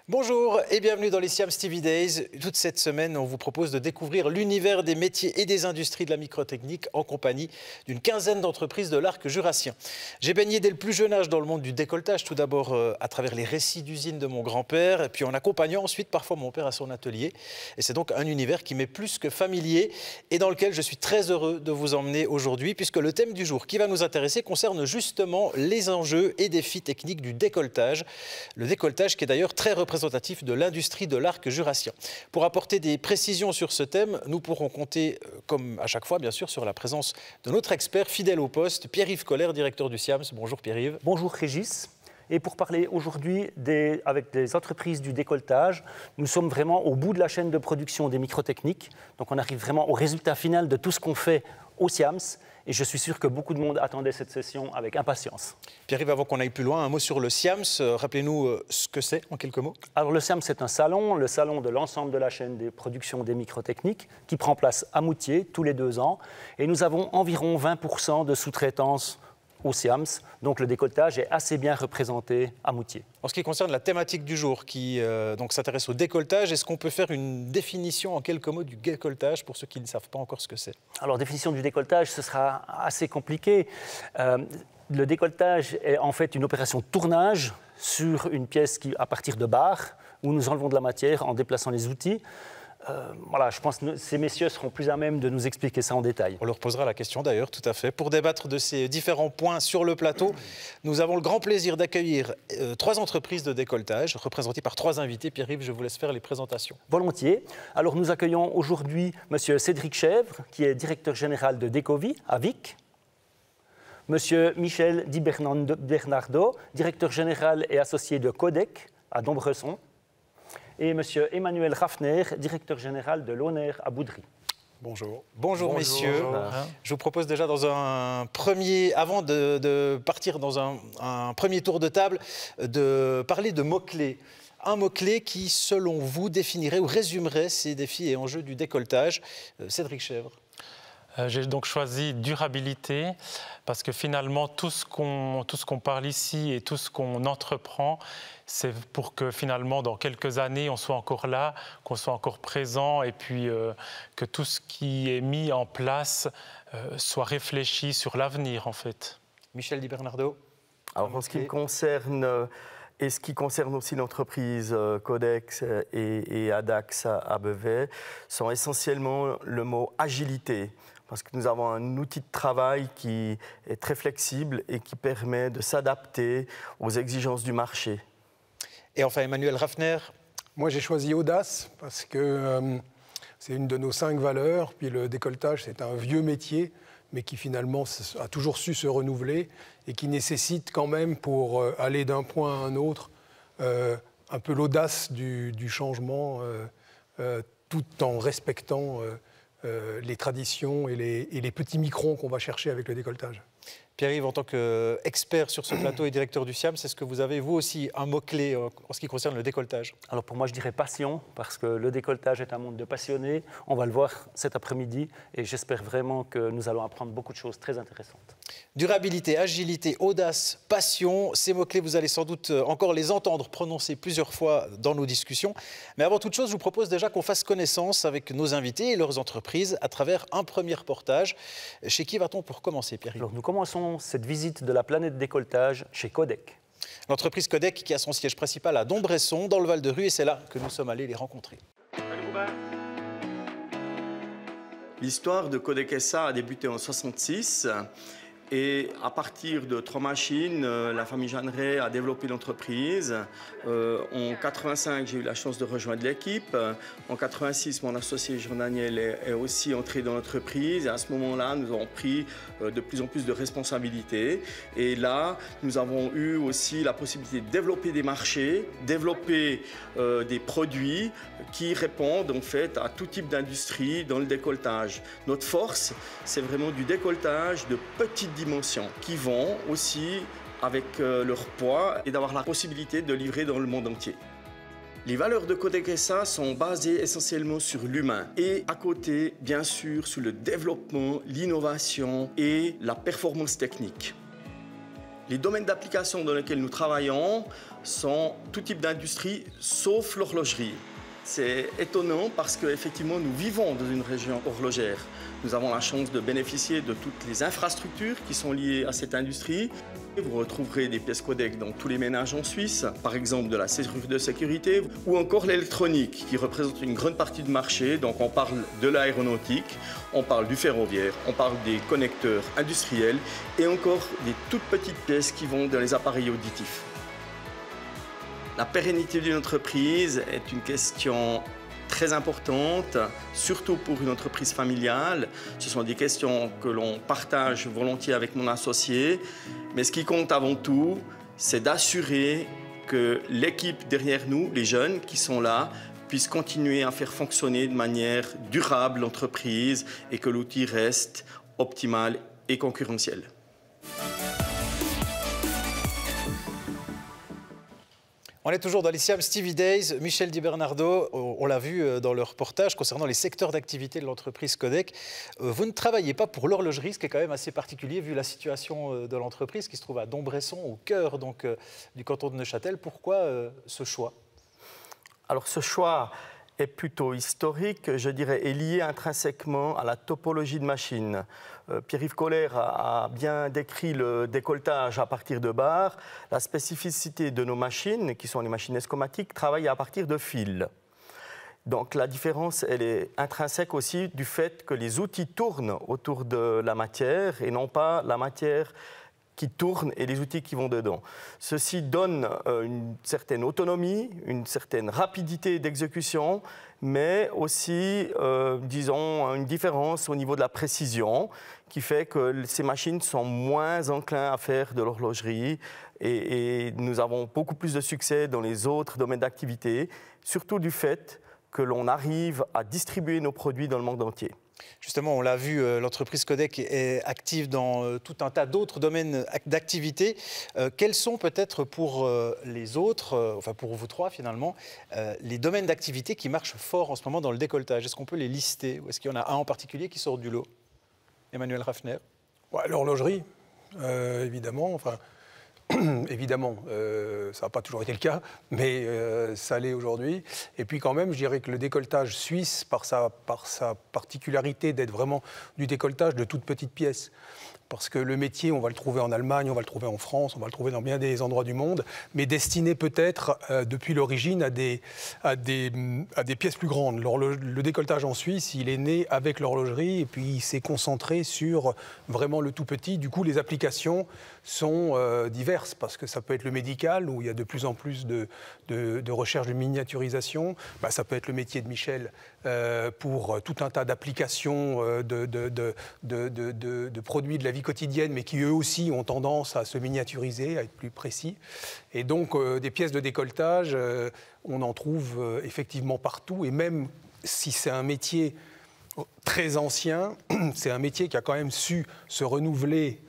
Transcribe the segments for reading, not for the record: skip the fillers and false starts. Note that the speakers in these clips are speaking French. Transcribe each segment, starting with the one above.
Bonjour et bienvenue dans les Siams TV Days. Toute cette semaine, on vous propose de découvrir l'univers des métiers et des industries de la microtechnique en compagnie d'une quinzaine d'entreprises de l'arc jurassien. J'ai baigné dès le plus jeune âge dans le monde du décolletage, tout d'abord à travers les récits d'usines de mon grand-père, et puis en accompagnant ensuite parfois mon père à son atelier. Et c'est donc un univers qui m'est plus que familier et dans lequel je suis très heureux de vous emmener aujourd'hui, puisque le thème du jour qui va nous intéresser concerne justement les enjeux et défis techniques du décolletage. Le décolletage qui est d'ailleurs très représentatif de l'industrie de l'arc jurassien. Pour apporter des précisions sur ce thème, nous pourrons compter, comme à chaque fois bien sûr, sur la présence de notre expert fidèle au poste, Pierre-Yves Koller, directeur du Siams. Bonjour Pierre-Yves. Bonjour Régis. Et pour parler aujourd'hui avec des entreprises du décolletage, nous sommes vraiment au bout de la chaîne de production des microtechniques. Donc on arrive vraiment au résultat final de tout ce qu'on fait au Siams. Et je suis sûr que beaucoup de monde attendait cette session avec impatience. Pierre-Yves, avant qu'on aille plus loin, un mot sur le Siams. Rappelez-nous ce que c'est en quelques mots. Alors le Siams, c'est un salon, le salon de l'ensemble de la chaîne de production des microtechniques, qui prend place à Moutier tous les 2 ans. Et nous avons environ 20% de sous-traitance au Siams, donc le décolletage est assez bien représenté à Moutier. En ce qui concerne la thématique du jour qui donc s'intéresse au décolletage, est-ce qu'on peut faire une définition en quelques mots du décolletage pour ceux qui ne savent pas encore ce que c'est? Alors définition du décolletage, ce sera assez compliqué. Le décolletage est en fait une opération de tournage sur une pièce qui, à partir de barres, où nous enlevons de la matière en déplaçant les outils. Voilà, je pense que ces messieurs seront plus à même de nous expliquer ça en détail. On leur posera la question d'ailleurs, tout à fait. Pour débattre de ces différents points sur le plateau, nous avons le grand plaisir d'accueillir 3 entreprises de décolletage, représentées par 3 invités. Pierre-Yves, je vous laisse faire les présentations. Volontiers. Alors nous accueillons aujourd'hui M. Cédric Chèvre, qui est directeur général de Decovi à Vic. M. Michel Di Bernardo, directeur général et associé de Codec à Dombresson. Et M. Emmanuel Raffner, directeur général de Loner à Boudry. Bonjour. Bonjour messieurs. Bonjour. Je vous propose déjà dans un premier, avant de partir dans un premier tour de table, de parler de mots-clés. Un mot-clé qui, selon vous, définirait ou résumerait ces défis et enjeux du décolletage. Cédric Chèvre. J'ai donc choisi durabilité parce que finalement tout ce qu'on parle ici et tout ce qu'on entreprend, c'est pour que finalement dans quelques années on soit encore là, qu'on soit encore présent et puis que tout ce qui est mis en place soit réfléchi sur l'avenir en fait. Michel Di Bernardo. Alors en ce qui me concerne et ce qui concerne aussi l'entreprise Codex et Adax à Beauvais, sont essentiellement le mot agilité. Parce que nous avons un outil de travail qui est très flexible et qui permet de s'adapter aux exigences du marché. Et enfin, Emmanuel Raffner. Moi, j'ai choisi audace parce que c'est une de nos 5 valeurs. Puis le décolletage, c'est un vieux métier, mais qui finalement a toujours su se renouveler et qui nécessite quand même, pour aller d'un point à un autre, un peu l'audace du changement, tout en respectant les traditions et les petits microns qu'on va chercher avec le décolletage. Pierre-Yves, en tant qu'expert sur ce plateau et directeur du Siams, est-ce que vous avez, vous aussi, un mot-clé en ce qui concerne le décolletage? Alors pour moi, je dirais passion, parce que le décolletage est un monde de passionnés. On va le voir cet après-midi et j'espère vraiment que nous allons apprendre beaucoup de choses très intéressantes. Durabilité, agilité, audace, passion, ces mots-clés, vous allez sans doute encore les entendre prononcer plusieurs fois dans nos discussions. Mais avant toute chose, je vous propose déjà qu'on fasse connaissance avec nos invités et leurs entreprises à travers un premier reportage. Chez qui va-t-on pour commencer, Pierre-Yves? Alors nous commençons cette visite de la planète décolletage chez Codec. L'entreprise Codec qui a son siège principal à Dombresson, dans le Val-de-Rue, et c'est là que nous sommes allés les rencontrer. L'histoire de Codec SA a débuté en 1966. Et à partir de 3 machines, la famille Jeanneret a développé l'entreprise. En 1985, j'ai eu la chance de rejoindre l'équipe. En 1986, mon associé Jean-Daniel est aussi entré dans l'entreprise. Et à ce moment-là, nous avons pris de plus en plus de responsabilités. Et là, nous avons eu aussi la possibilité de développer des marchés, développer des produits qui répondent en fait à tout type d'industrie dans le décolletage. Notre force, c'est vraiment du décolletage de petites dimensions qui vont aussi avec leur poids et d'avoir la possibilité de livrer dans le monde entier. Les valeurs de Codec SA sont basées essentiellement sur l'humain et à côté, bien sûr, sur le développement, l'innovation et la performance technique. Les domaines d'application dans lesquels nous travaillons sont tout type d'industrie, sauf l'horlogerie. C'est étonnant parce qu'effectivement, nous vivons dans une région horlogère. Nous avons la chance de bénéficier de toutes les infrastructures qui sont liées à cette industrie. Vous retrouverez des pièces codec dans tous les ménages en Suisse, par exemple de la serrure de sécurité, ou encore l'électronique, qui représente une grande partie du marché. Donc on parle de l'aéronautique, on parle du ferroviaire, on parle des connecteurs industriels et encore des toutes petites pièces qui vont dans les appareils auditifs. La pérennité d'une entreprise est une question très importante, surtout pour une entreprise familiale. Ce sont des questions que l'on partage volontiers avec mon associé. Mais ce qui compte avant tout, c'est d'assurer que l'équipe derrière nous, les jeunes qui sont là, puissent continuer à faire fonctionner de manière durable l'entreprise et que l'outil reste optimal et concurrentiel. On est toujours dans les Siam Stevie Days. Michel Di Bernardo, on l'a vu dans le reportage concernant les secteurs d'activité de l'entreprise Codec. Vous ne travaillez pas pour l'horlogerie, ce qui est quand même assez particulier vu la situation de l'entreprise qui se trouve à Dombresson, au cœur donc, du canton de Neuchâtel. Pourquoi ce choix? Alors ce choix est plutôt historique, je dirais, est lié intrinsèquement à la topologie de machine. Pierre-Yves Koller a bien décrit le décolletage à partir de barres. La spécificité de nos machines, qui sont les machines escomatiques, travaillent à partir de fils. Donc la différence, elle est intrinsèque aussi du fait que les outils tournent autour de la matière et non pas la matière qui tourne et les outils qui vont dedans. Ceci donne une certaine autonomie, une certaine rapidité d'exécution, mais aussi, disons, une différence au niveau de la précision qui fait que ces machines sont moins enclins à faire de l'horlogerie et nous avons beaucoup plus de succès dans les autres domaines d'activité, surtout du fait que l'on arrive à distribuer nos produits dans le monde entier. Justement, on l'a vu, l'entreprise Codec est active dans tout un tas d'autres domaines d'activité. Quels sont peut-être pour les autres, enfin pour vous trois finalement, les domaines d'activité qui marchent fort en ce moment dans le décolletage? Est-ce qu'on peut les lister ou est-ce qu'il y en a un en particulier qui sort du lot? Emmanuel Raffner. Ouais, l'horlogerie, évidemment. Enfin, évidemment, ça n'a pas toujours été le cas, mais ça l'est aujourd'hui. Et puis quand même, je dirais que le décolletage suisse, par sa particularité d'être vraiment du décolletage de toutes petites pièces, parce que le métier, on va le trouver en Allemagne, on va le trouver en France, on va le trouver dans bien des endroits du monde, mais destiné peut-être depuis l'origine à des pièces plus grandes. Le décolletage en Suisse, il est né avec l'horlogerie et puis il s'est concentré sur vraiment le tout petit. Du coup, les applications sont diverses parce que ça peut être le médical où il y a de plus en plus de recherche de miniaturisation. Bah, ça peut être le métier de Michel pour tout un tas d'applications de produits de la vie quotidienne, mais qui eux aussi ont tendance à se miniaturiser, à être plus précis. Et donc des pièces de décolletage, on en trouve effectivement partout. Et même si c'est un métier très ancien, c'est un métier qui a quand même su se renouveler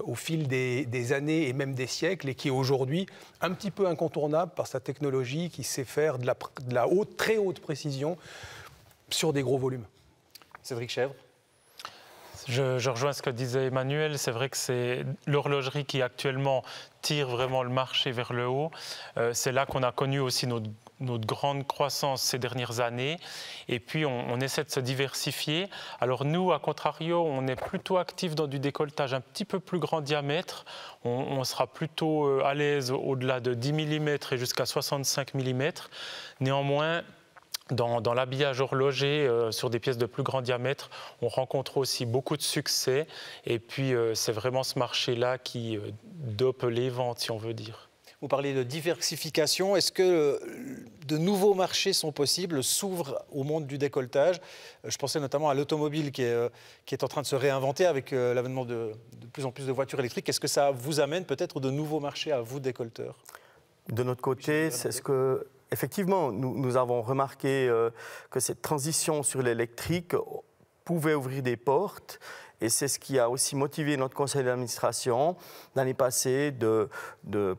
au fil des années et même des siècles et qui est aujourd'hui un petit peu incontournable par sa technologie qui sait faire de la très haute précision sur des gros volumes. Cédric Chèvre. Je rejoins ce que disait Emmanuel. C'est vrai que c'est l'horlogerie qui actuellement tire vraiment le marché vers le haut. C'est là qu'on a connu aussi notre grande croissance ces dernières années. Et puis, on essaie de se diversifier. Alors nous, à contrario, on est plutôt actifs dans du décolletage un petit peu plus grand diamètre. On sera plutôt à l'aise au-delà de 10 mm et jusqu'à 65 mm. Néanmoins, dans l'habillage horloger, sur des pièces de plus grand diamètre, on rencontre aussi beaucoup de succès. Et puis, c'est vraiment ce marché-là qui dope les ventes, si on veut dire. Vous parlez de diversification. Est-ce que de nouveaux marchés sont possibles, s'ouvrent au monde du décolletage? Je pensais notamment à l'automobile qui est en train de se réinventer avec l'avènement de plus en plus de voitures électriques. Est-ce que ça vous amène peut-être de nouveaux marchés à vous, décolleteurs? De notre côté, c'est ce que... Effectivement, nous avons remarqué que cette transition sur l'électrique pouvait ouvrir des portes et c'est ce qui a aussi motivé notre conseil d'administration l'année passée de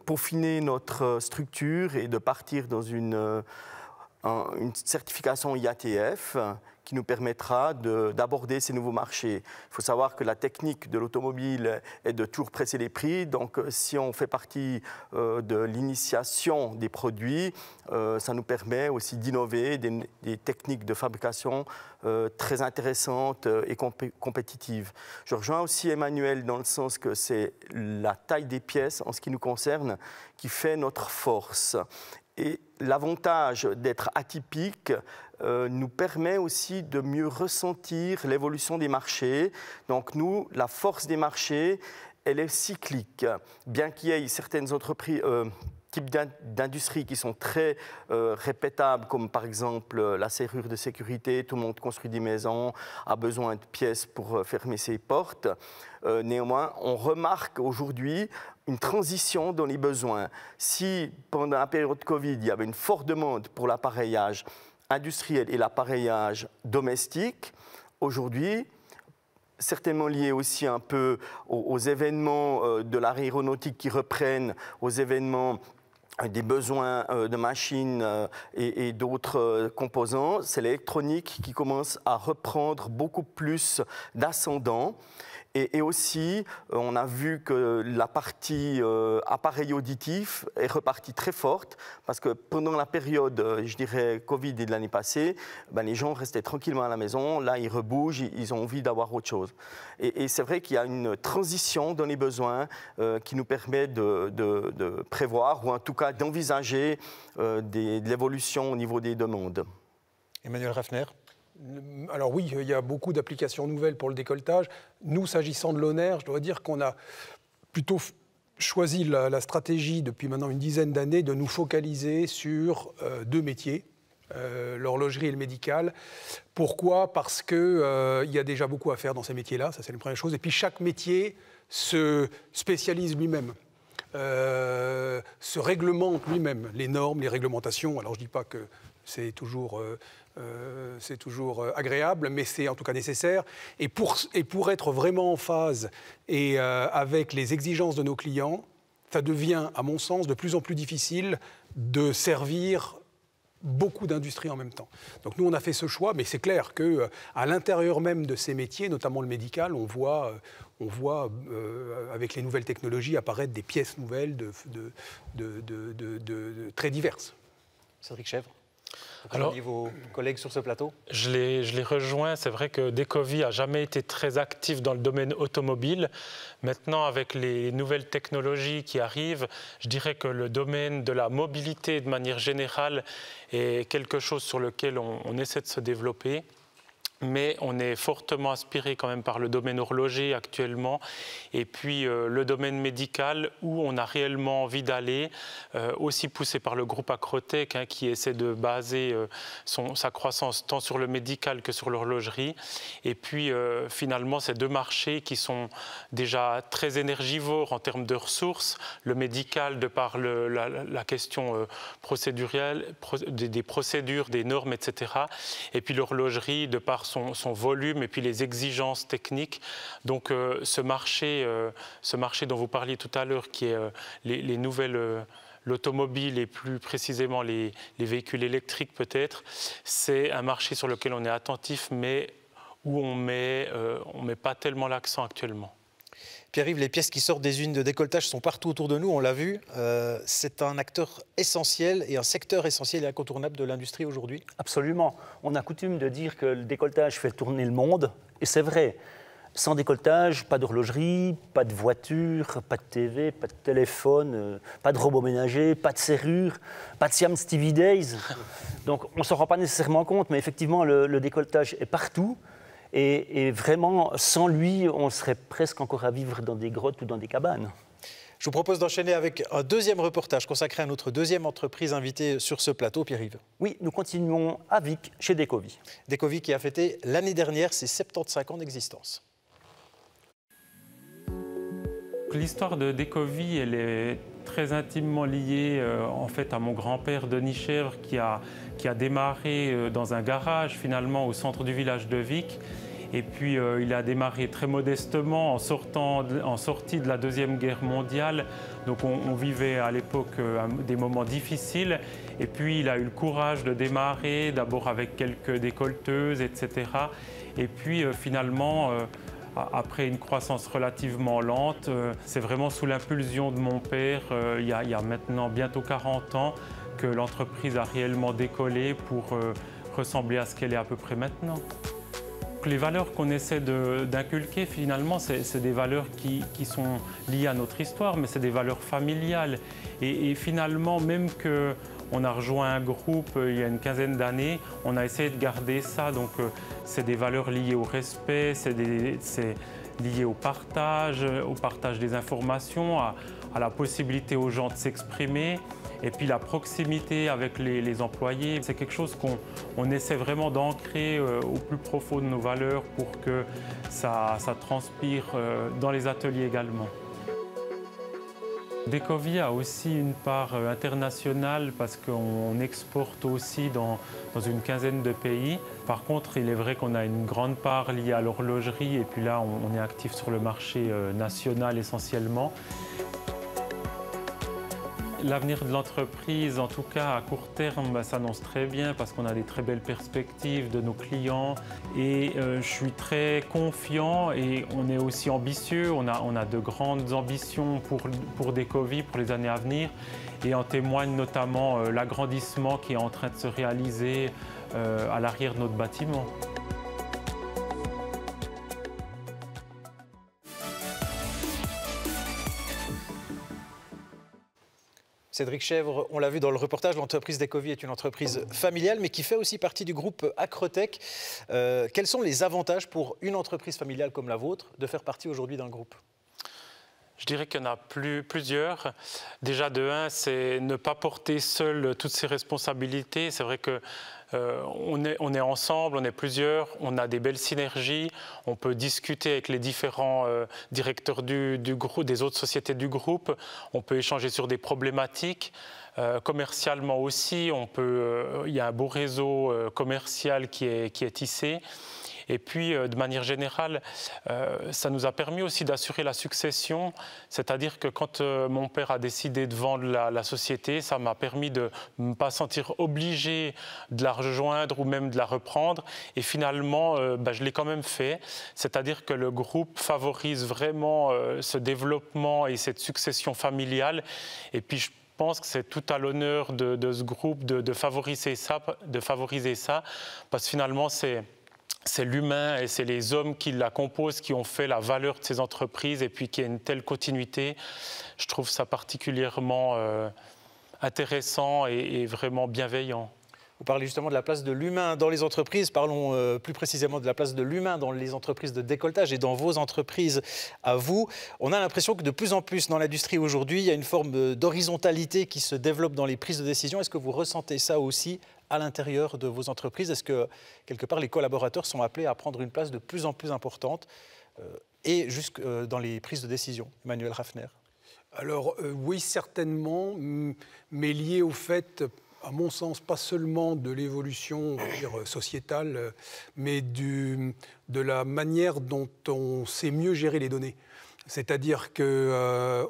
peaufiner notre structure et de partir dans une certification IATF qui nous permettra d'aborder ces nouveaux marchés. Il faut savoir que la technique de l'automobile est de toujours presser les prix. Donc, si on fait partie de l'initiation des produits, ça nous permet aussi d'innover des techniques de fabrication très intéressantes et compétitives. Je rejoins aussi Emmanuel dans le sens que c'est la taille des pièces, en ce qui nous concerne, qui fait notre force. Et l'avantage d'être atypique nous permet aussi de mieux ressentir l'évolution des marchés. Donc nous, la force des marchés, elle est cyclique. Bien qu'il y ait certaines entreprises, types d'industries qui sont très répétables, comme par exemple la serrure de sécurité, tout le monde construit des maisons, a besoin de pièces pour fermer ses portes. Néanmoins, on remarque aujourd'hui une transition dans les besoins. Si pendant la période de Covid, il y avait une forte demande pour l'appareillage industriel et l'appareillage domestique, aujourd'hui, certainement lié aussi un peu aux événements de l'aéronautique qui reprennent, aux événements des besoins de machines et d'autres composants, c'est l'électronique qui commence à reprendre beaucoup plus d'ascendant. Et aussi, on a vu que la partie appareil auditif est repartie très forte parce que pendant la période, je dirais, Covid et de l'année passée, les gens restaient tranquillement à la maison. Là, ils rebougent, ils ont envie d'avoir autre chose. Et c'est vrai qu'il y a une transition dans les besoins qui nous permet de prévoir ou en tout cas d'envisager de l'évolution au niveau des demandes. Emmanuel Raffner. Alors oui, il y a beaucoup d'applications nouvelles pour le décolletage. Nous, s'agissant de l'Oner, je dois dire qu'on a plutôt choisi la stratégie depuis maintenant une dizaine d'années de nous focaliser sur deux métiers, l'horlogerie et le médical. Pourquoi ? Parce qu'il y a déjà beaucoup à faire dans ces métiers-là, ça c'est la première chose. Et puis chaque métier se spécialise lui-même. Se réglemente lui-même, les normes, les réglementations. Alors je ne dis pas que c'est toujours agréable, mais c'est en tout cas nécessaire. Et pour être vraiment en phase et avec les exigences de nos clients, ça devient, à mon sens, de plus en plus difficile de servir beaucoup d'industries en même temps. Donc nous, on a fait ce choix, mais c'est clair qu'à l'intérieur même de ces métiers, notamment le médical, on voit avec les nouvelles technologies apparaître des pièces nouvelles très diverses. Cédric Chèvre. Alors, vos collègues sur ce plateau ? Je les rejoins. C'est vrai que Decovy n'a jamais été très actif dans le domaine automobile. Maintenant, avec les nouvelles technologies qui arrivent, je dirais que le domaine de la mobilité, de manière générale, est quelque chose sur lequel on essaie de se développer. Mais on est fortement inspiré quand même par le domaine horloger actuellement et puis le domaine médical où on a réellement envie d'aller, aussi poussé par le groupe Acrotech qui essaie de baser sa croissance tant sur le médical que sur l'horlogerie. Et puis finalement, ces deux marchés qui sont déjà très énergivores en termes de ressources, le médical de par la question procédurielle, des procédures, des normes, etc. Et puis l'horlogerie de par son volume et puis les exigences techniques. Donc ce marché dont vous parliez tout à l'heure, qui est les nouvelles... l'automobile et plus précisément les véhicules électriques peut-être, c'est un marché sur lequel on est attentif, mais où on met pas tellement l'accent actuellement. Pierre-Yves, les pièces qui sortent des usines de décolletage sont partout autour de nous, on l'a vu. C'est un acteur essentiel et un secteur essentiel et incontournable de l'industrie aujourd'hui. Absolument. On a coutume de dire que le décolletage fait tourner le monde, et c'est vrai. Sans décolletage, pas d'horlogerie, pas de voiture, pas de TV, pas de téléphone, pas de robot ménager, pas de serrure, pas de Siam Stevie Days. Donc on ne s'en rend pas nécessairement compte, mais effectivement le décolletage est partout. Et vraiment, sans lui, on serait presque encore à vivre dans des grottes ou dans des cabanes. Je vous propose d'enchaîner avec un deuxième reportage consacré à notre deuxième entreprise invitée sur ce plateau, Pierre-Yves. Oui, nous continuons à Vic, chez Decovy. Decovy qui a fêté l'année dernière ses 75 ans d'existence. L'histoire de Decovy, elle est très intimement liée en fait à mon grand-père Denis Chèvre qui a démarré dans un garage finalement au centre du village de Vic Et puis il a démarré très modestement en sortie de la Deuxième Guerre mondiale. Donc on vivait à l'époque des moments difficiles. Et puis il a eu le courage de démarrer, d'abord avec quelques décolleteuses, etc. Et puis finalement, après une croissance relativement lente, c'est vraiment sous l'impulsion de mon père, il y a maintenant bientôt 40 ans, que l'entreprise a réellement décollé pour ressembler à ce qu'elle est à peu près maintenant. Les valeurs qu'on essaie d'inculquer, finalement, c'est des valeurs qui sont liées à notre histoire, mais c'est des valeurs familiales. Et finalement, même qu'on a rejoint un groupe il y a une quinzaine d'années, on a essayé de garder ça. Donc, c'est des valeurs liées au respect, c'est lié au partage des informations, à la possibilité aux gens de s'exprimer. Et puis la proximité avec les employés, c'est quelque chose qu'on essaie vraiment d'ancrer au plus profond de nos valeurs pour que ça transpire dans les ateliers également. Decovy a aussi une part internationale parce qu'on exporte aussi dans une quinzaine de pays. Par contre, il est vrai qu'on a une grande part liée à l'horlogerie et puis là, on est actif sur le marché national essentiellement. L'avenir de l'entreprise, en tout cas à court terme, s'annonce très bien parce qu'on a des très belles perspectives de nos clients et je suis très confiant et on est aussi ambitieux. On a de grandes ambitions pour Decovy, pour les années à venir et en témoigne notamment l'agrandissement qui est en train de se réaliser à l'arrière de notre bâtiment. Cédric Chèvre, on l'a vu dans le reportage, l'entreprise Decovy est une entreprise familiale, mais qui fait aussi partie du groupe Acrotech. Quels sont les avantages pour une entreprise familiale comme la vôtre de faire partie aujourd'hui d'un groupe ? Je dirais qu'il y en a plusieurs. Déjà, de un, c'est ne pas porter seul toutes ses responsabilités. C'est vrai que on est ensemble, on est plusieurs, on a des belles synergies, on peut discuter avec les différents directeurs du groupe, des autres sociétés du groupe, on peut échanger sur des problématiques. Commercialement aussi, il y a un beau réseau commercial qui est tissé. Et puis, de manière générale, ça nous a permis aussi d'assurer la succession. C'est-à-dire que quand mon père a décidé de vendre la société, ça m'a permis de ne me pas sentir obligé de la rejoindre ou même de la reprendre. Et finalement, je l'ai quand même fait. C'est-à-dire que le groupe favorise vraiment ce développement et cette succession familiale. Et puis, je pense que c'est tout à l'honneur de ce groupe de favoriser ça, parce que finalement, c'est l'humain et c'est les hommes qui la composent, qui ont fait la valeur de ces entreprises et puis qu'il y a une telle continuité. Je trouve ça particulièrement intéressant et vraiment bienveillant. Vous parlez justement de la place de l'humain dans les entreprises. Parlons plus précisément de la place de l'humain dans les entreprises de décolletage et dans vos entreprises à vous. On a l'impression que de plus en plus dans l'industrie aujourd'hui, il y a une forme d'horizontalité qui se développe dans les prises de décision. Est-ce que vous ressentez ça aussi à l'intérieur de vos entreprises? Est-ce que, quelque part, les collaborateurs sont appelés à prendre une place de plus en plus importante et jusque dans les prises de décision? Emmanuel Raffner. Alors, oui, certainement, mais lié au fait, à mon sens, pas seulement de l'évolution sociétale, mais de la manière dont on sait mieux gérer les données. C'est-à-dire que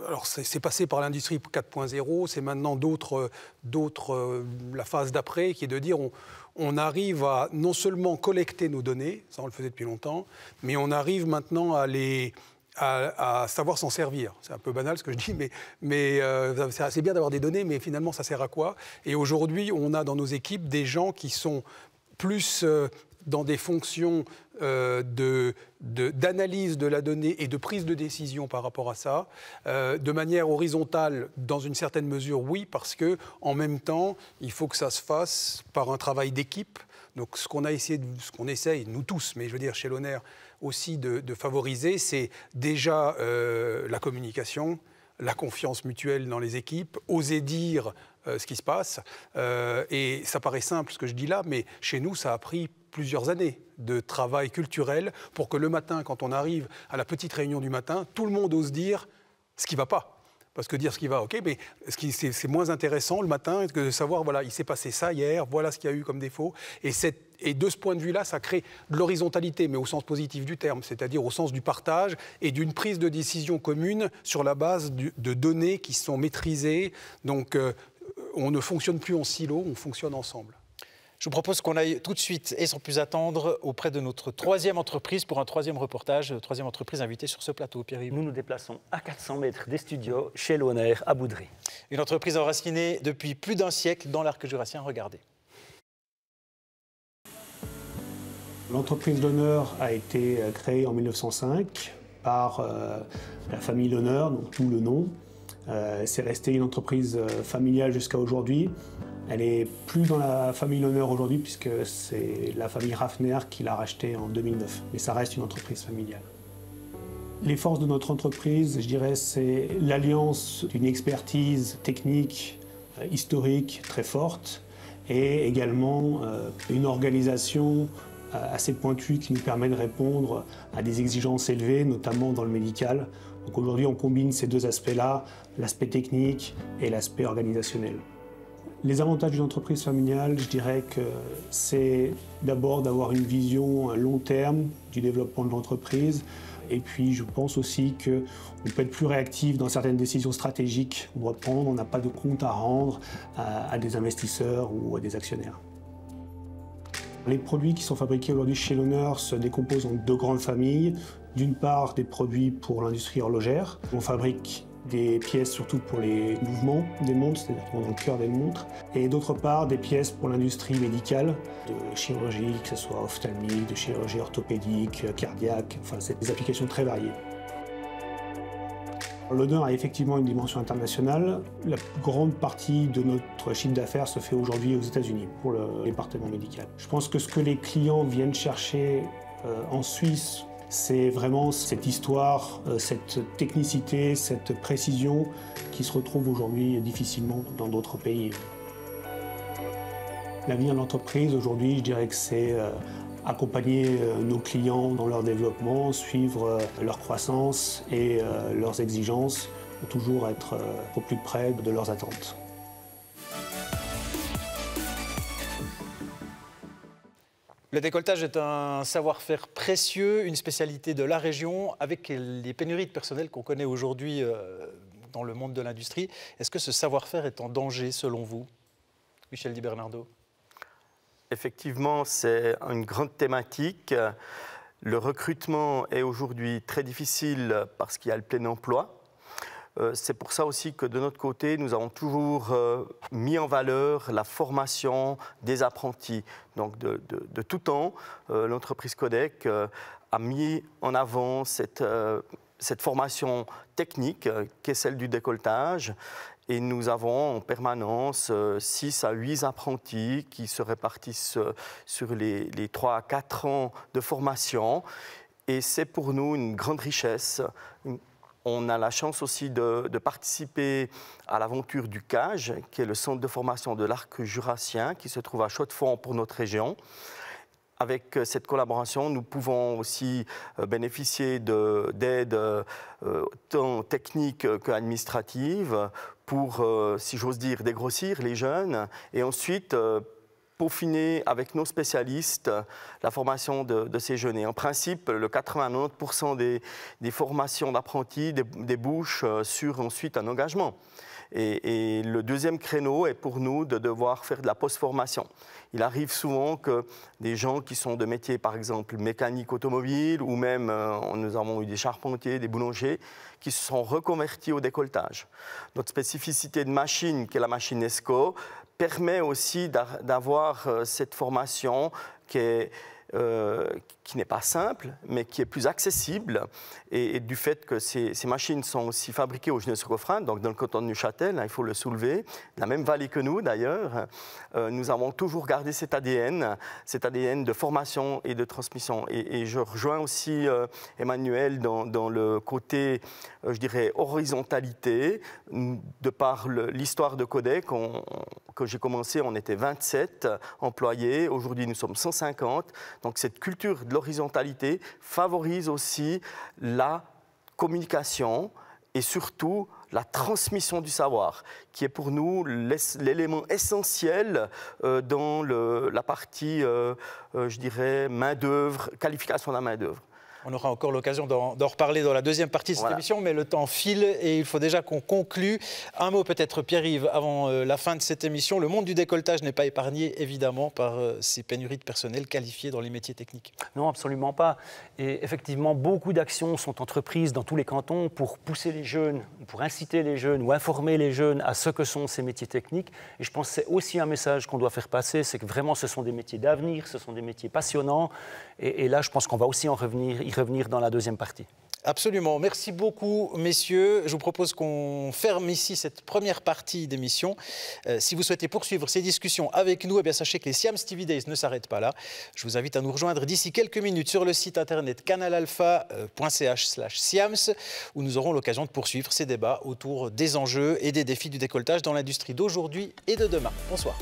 alors c'est passé par l'industrie 4.0, c'est maintenant la phase d'après qui est de dire on arrive à non seulement collecter nos données, ça on le faisait depuis longtemps, mais on arrive maintenant à savoir s'en servir. C'est un peu banal ce que je dis, mais c'est bien d'avoir des données, mais finalement ça sert à quoi? Et aujourd'hui, on a dans nos équipes des gens qui sont plus dans des fonctions d'analyse de la donnée et de prise de décision par rapport à ça, de manière horizontale, dans une certaine mesure, oui, parce que en même temps, il faut que ça se fasse par un travail d'équipe. Donc ce qu'on essaye, nous tous, mais je veux dire chez Loner aussi de favoriser, c'est déjà la communication, la confiance mutuelle dans les équipes, oser dire ce qui se passe. Et ça paraît simple ce que je dis là, mais chez nous, ça a pris plusieurs années de travail culturel pour que le matin, quand on arrive à la petite réunion du matin, tout le monde ose dire ce qui ne va pas. Parce que dire ce qui va, ok, mais c'est moins intéressant le matin que de savoir, voilà, il s'est passé ça hier, voilà ce qu'il y a eu comme défaut. Et cette Et de ce point de vue-là, ça crée de l'horizontalité, mais au sens positif du terme, c'est-à-dire au sens du partage et d'une prise de décision commune sur la base de données qui sont maîtrisées. Donc, on ne fonctionne plus en silo, on fonctionne ensemble. Je vous propose qu'on aille tout de suite et sans plus attendre auprès de notre troisième entreprise pour un troisième reportage, troisième entreprise invitée sur ce plateau. Pierre-Yves. Nous nous déplaçons à 400 mètres des studios chez Loner à Boudry. Une entreprise enracinée depuis plus d'un siècle dans l'arc jurassien. Regardez. L'entreprise Loner a été créée en 1905 par la famille Loner, donc tout le nom. C'est resté une entreprise familiale jusqu'à aujourd'hui. Elle n'est plus dans la famille Loner aujourd'hui puisque c'est la famille Raffner qui l'a rachetée en 2009. Mais ça reste une entreprise familiale. Les forces de notre entreprise, je dirais, c'est l'alliance d'une expertise technique, historique très forte et également une organisation assez pointue qui nous permet de répondre à des exigences élevées, notamment dans le médical. Donc aujourd'hui, on combine ces deux aspects-là, l'aspect technique et l'aspect organisationnel. Les avantages d'une entreprise familiale, je dirais que c'est d'abord d'avoir une vision à long terme du développement de l'entreprise. Et puis, je pense aussi qu'on peut être plus réactif dans certaines décisions stratégiques qu'on doit prendre. On n'a pas de compte à rendre à des investisseurs ou à des actionnaires. Les produits qui sont fabriqués aujourd'hui chez Loner se décomposent en deux grandes familles. D'une part, des produits pour l'industrie horlogère. On fabrique des pièces surtout pour les mouvements des montres, c'est-à-dire dans le cœur des montres. Et d'autre part, des pièces pour l'industrie médicale, de chirurgie, que ce soit ophtalmique, de chirurgie orthopédique, cardiaque, enfin c'est des applications très variées. Loner a effectivement une dimension internationale. La grande partie de notre chiffre d'affaires se fait aujourd'hui aux États-Unis pour le département médical. Je pense que ce que les clients viennent chercher en Suisse, c'est vraiment cette histoire, cette technicité, cette précision qui se retrouve aujourd'hui difficilement dans d'autres pays. L'avenir de l'entreprise aujourd'hui, je dirais que c'est accompagner nos clients dans leur développement, suivre leur croissance et leurs exigences pour toujours être au plus près de leurs attentes. Le décolletage est un savoir-faire précieux, une spécialité de la région. Avec les pénuries de personnel qu'on connaît aujourd'hui dans le monde de l'industrie, est-ce que ce savoir-faire est en danger selon vous, Michel Di Bernardo? Effectivement, c'est une grande thématique. Le recrutement est aujourd'hui très difficile parce qu'il y a le plein emploi. C'est pour ça aussi que de notre côté, nous avons toujours mis en valeur la formation des apprentis. Donc de tout temps, l'entreprise Codec a mis en avant cette formation technique qui est celle du décolletage. Et nous avons en permanence 6 à 8 apprentis qui se répartissent sur les 3 à 4 ans de formation. Et c'est pour nous une grande richesse. On a la chance aussi de participer à l'aventure du CAGE, qui est le centre de formation de l'arc jurassien, qui se trouve à Chaux-de-Fonds pour notre région. Avec cette collaboration, nous pouvons aussi bénéficier d'aides tant techniques qu'administratives pour, si j'ose dire, dégrossir les jeunes et ensuite peaufiner avec nos spécialistes la formation de ces jeunes. Et en principe, le 80-90% des formations d'apprentis débouchent sur ensuite un engagement. Et le deuxième créneau est pour nous de devoir faire de la post-formation. Il arrive souvent que des gens qui sont de métiers, par exemple, mécanique automobile, ou même, nous avons eu des charpentiers, des boulangers, qui se sont reconvertis au décolletage. Notre spécificité de machine, qui est la machine ESCO, permet aussi d'avoir cette formation qui n'est pas simple, mais qui est plus accessible. Et du fait que ces machines sont aussi fabriquées au Genève-sur-Coffrin, donc dans le canton de Neuchâtel, il faut le soulever, la même vallée que nous d'ailleurs, nous avons toujours gardé cet ADN de formation et de transmission. Et je rejoins aussi Emmanuel dans le côté, je dirais, horizontalité, de par l'histoire de Codec. Quand j'ai commencé, on était 27 employés, aujourd'hui nous sommes 150. Donc cette culture de l'horizontalité favorise aussi la communication et surtout la transmission du savoir, qui est pour nous l'élément essentiel dans la partie, je dirais, main-d'œuvre, qualification de la main-d'œuvre. On aura encore l'occasion d'en reparler dans la deuxième partie de cette émission, mais le temps file et il faut déjà qu'on conclue. Un mot peut-être, Pierre-Yves, avant la fin de cette émission. Le monde du décolletage n'est pas épargné, évidemment, par ces pénuries de personnel qualifié dans les métiers techniques. Non, absolument pas. Et effectivement, beaucoup d'actions sont entreprises dans tous les cantons pour pousser les jeunes, pour inciter les jeunes ou informer les jeunes à ce que sont ces métiers techniques. Et je pense que c'est aussi un message qu'on doit faire passer, c'est que vraiment ce sont des métiers d'avenir, ce sont des métiers passionnants. Et là, je pense qu'on va aussi y revenir dans la deuxième partie. Absolument. Merci beaucoup, messieurs. Je vous propose qu'on ferme ici cette première partie d'émission. Si vous souhaitez poursuivre ces discussions avec nous, eh bien, sachez que les Siams TV Days ne s'arrêtent pas là. Je vous invite à nous rejoindre d'ici quelques minutes sur le site internet canalalpha.ch/Siams, où nous aurons l'occasion de poursuivre ces débats autour des enjeux et des défis du décolletage dans l'industrie d'aujourd'hui et de demain. Bonsoir.